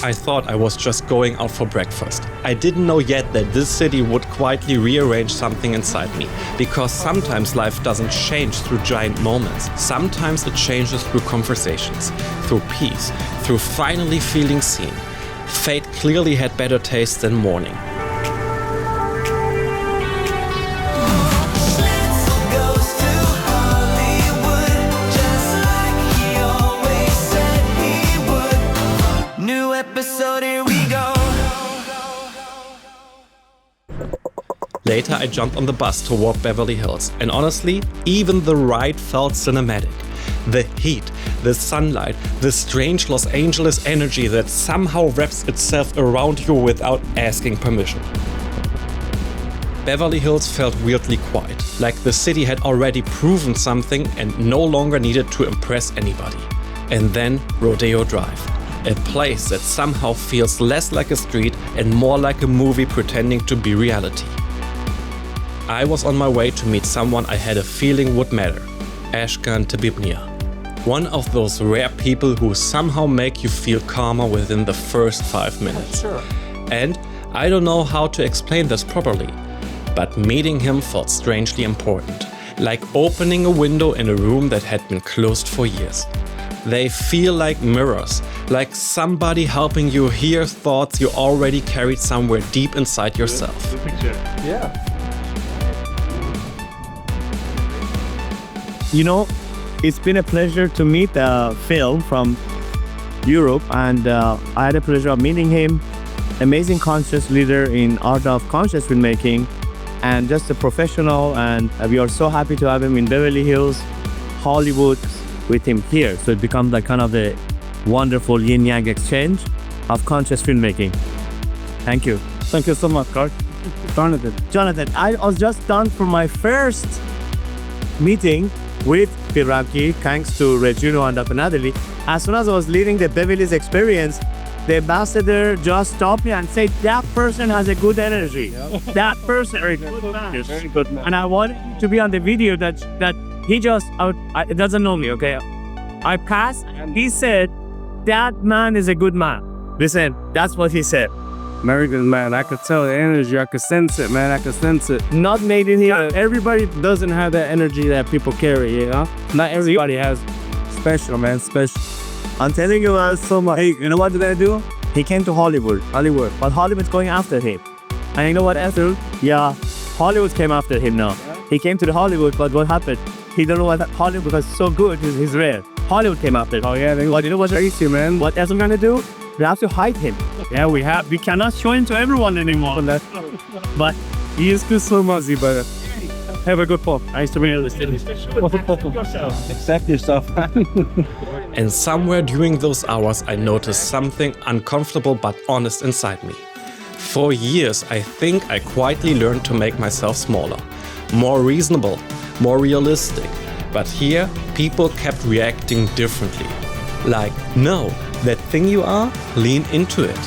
I thought I was just going out for breakfast. I didn't know yet that this city would quietly rearrange something inside me. Because sometimes life doesn't change through giant moments. Sometimes it changes through conversations, through peace, through finally feeling seen. Fate clearly had better taste than morning. Schnitzel goes to Hollywood, just like he always said he would. New episode, here we go. Later, I jumped on the bus toward Beverly Hills, and honestly, even the ride felt cinematic. The heat, the sunlight, the strange Los Angeles energy that somehow wraps itself around you without asking permission. Beverly Hills felt weirdly quiet, like the city had already proven something and no longer needed to impress anybody. And then Rodeo Drive, a place that somehow feels less like a street and more like a movie pretending to be reality. I was on my way to meet someone I had a feeling would matter, Ashkan Tabibnia. One of those rare people who somehow make you feel calmer within the first 5 minutes. Sure. And I don't know how to explain this properly, but meeting him felt strangely important, like opening a window in a room that had been closed for years. They feel like mirrors, like somebody helping you hear thoughts you already carried somewhere deep inside yourself. Yeah. You know, it's been a pleasure to meet Phil from Europe, and I had the pleasure of meeting him. Amazing conscious leader in art of conscious filmmaking, and just a professional, and we are so happy to have him in Beverly Hills, Hollywood, with him here. So it becomes like kind of the wonderful yin-yang exchange of conscious filmmaking. Thank you. Thank you so much, Carl. Jonathan, I was just done for my first meeting with Piraki, thanks to Regino and Natalie. As soon as I was leading the Beverly Hills experience, the ambassador just stopped me and said, that person has a good energy. That person is Very good man. and I wanted him to be on the video that he just, it doesn't know me, okay? I passed and he said, that man is a good man. Listen, that's what he said. Very good man. I could tell the energy. I could sense it, man. I could sense it. Not made in here. Everybody doesn't have that energy that people carry, you know? Not everybody has special, man. Special. I'm telling you so much. Hey, you know what did I do? He came to Hollywood, but Hollywood's going after him. And you know what after? Yeah, Hollywood came after him now. He came to the Hollywood, but what happened? He don't know what Hollywood, because so good, he's rare. Hollywood came after him. Oh yeah, But you know what's crazy, man. What else I'm gonna do? We have to hide him. Yeah, we cannot show him to everyone anymore. But He is good so much, but have a good pop. nice to meet you. Accept yourself. And somewhere during those hours, I noticed something uncomfortable but honest inside me. For years, I think I quietly learned to make myself smaller, more reasonable, more realistic. But here, people kept reacting differently. Like, no, that thing you are, lean into it.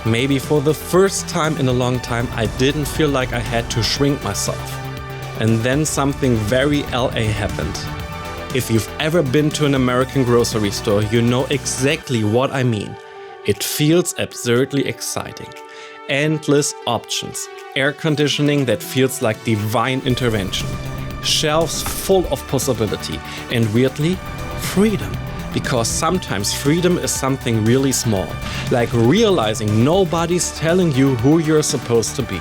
Maybe for the first time in a long time, I didn't feel like I had to shrink myself. And then something very LA happened. If you've ever been to an American grocery store, you know exactly what I mean. It feels absurdly exciting. Endless options. Air conditioning that feels like divine intervention. Shelves full of possibility. And weirdly, freedom. Because sometimes freedom is something really small. Like realizing nobody's telling you who you're supposed to be.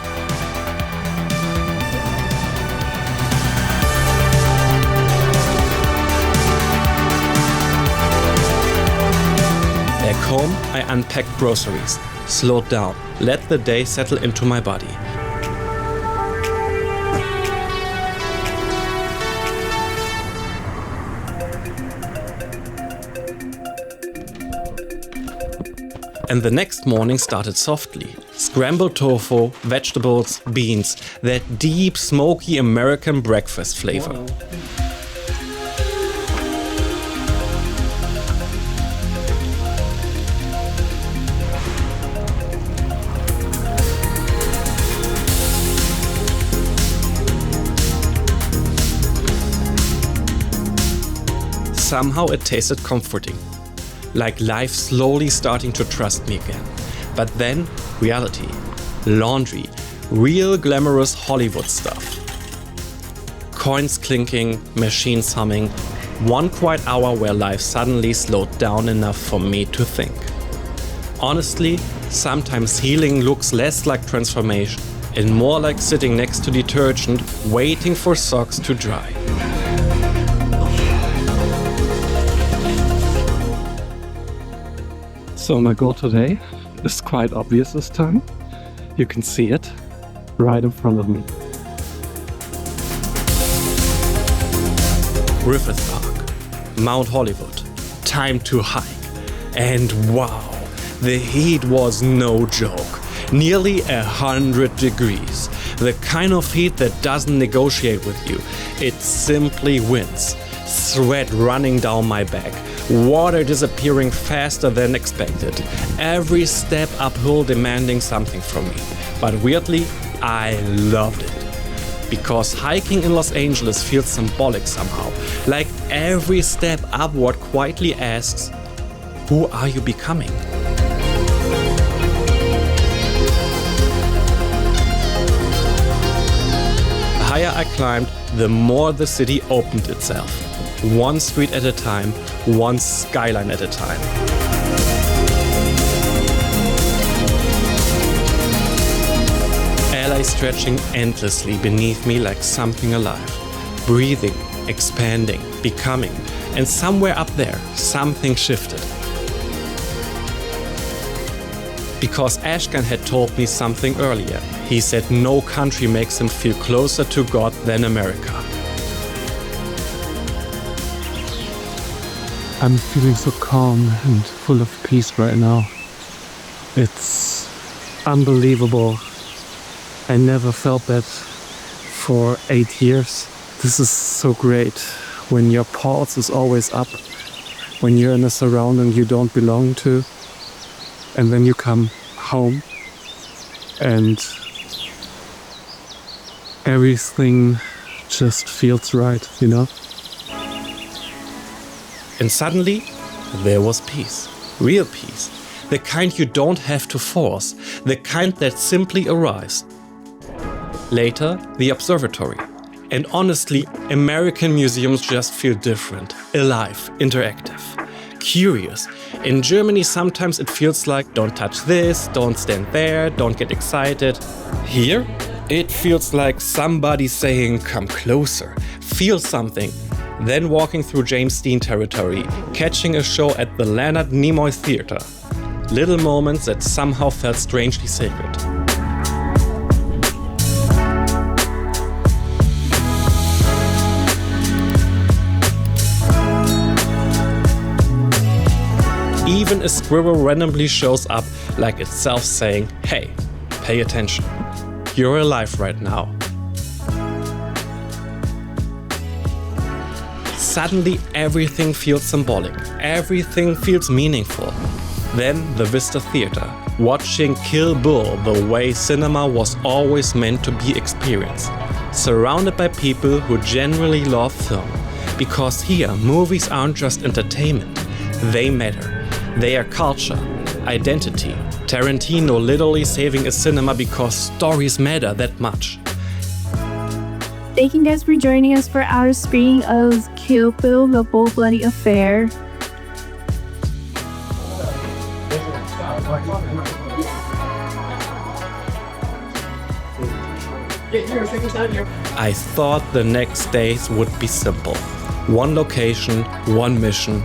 Back home, I unpacked groceries, slowed down, let the day settle into my body. And the next morning started softly. Scrambled tofu, vegetables, beans, that deep, smoky American breakfast flavor. Somehow it tasted comforting. like life slowly starting to trust me again. But then, reality, laundry, real glamorous Hollywood stuff. Coins clinking, machines humming, one quiet hour where life suddenly slowed down enough for me to think. Honestly, sometimes healing looks less like transformation and more like sitting next to detergent, waiting for socks to dry. So my goal today is quite obvious this time. You can see it right in front of me. Griffith Park, Mount Hollywood, time to hike. And wow, the heat was no joke. Nearly 100 degrees. The kind of heat that doesn't negotiate with you. It simply wins. Sweat running down my back. Water disappearing faster than expected. Every step uphill demanding something from me. But weirdly, I loved it. Because hiking in Los Angeles feels symbolic somehow. Like every step upward quietly asks, who are you becoming? The higher I climbed, the more the city opened itself. One street at a time, one skyline at a time. LA stretching endlessly beneath me like something alive. Breathing, expanding, becoming. And somewhere up there, something shifted. Because Ashkan had told me something earlier. He said no country makes him feel closer to God than America. I'm feeling so calm and full of peace right now. It's unbelievable. I never felt that for 8 years. This is so great. When your pulse is always up, when you're in a surrounding you don't belong to, and then you come home and everything just feels right, you know? And suddenly, there was peace. Real peace. The kind you don't have to force. The kind that simply arrives. Later, the observatory. And honestly, American museums just feel different. Alive, interactive, curious. In Germany, sometimes it feels like, don't touch this, don't stand there, don't get excited. Here, it feels like somebody saying, come closer, feel something. Then walking through James Dean territory, catching a show at the Leonard Nimoy Theatre. Little moments that somehow felt strangely sacred. Even a squirrel randomly shows up like itself saying, hey, pay attention. You're alive right now. Suddenly everything feels symbolic, everything feels meaningful. Then the Vista Theatre, watching Kill Bill the way cinema was always meant to be experienced. Surrounded by people who genuinely love film. Because here, movies aren't just entertainment, they matter. They are culture, identity. Tarantino literally saving a cinema because stories matter that much. Thank you guys for joining us for our screening of Kill Bill, The Cold Bloody Affair. I thought the next days would be simple. One location, one mission.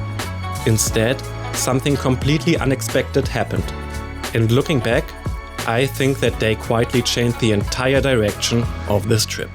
Instead, something completely unexpected happened. And looking back, I think that day quietly changed the entire direction of this trip.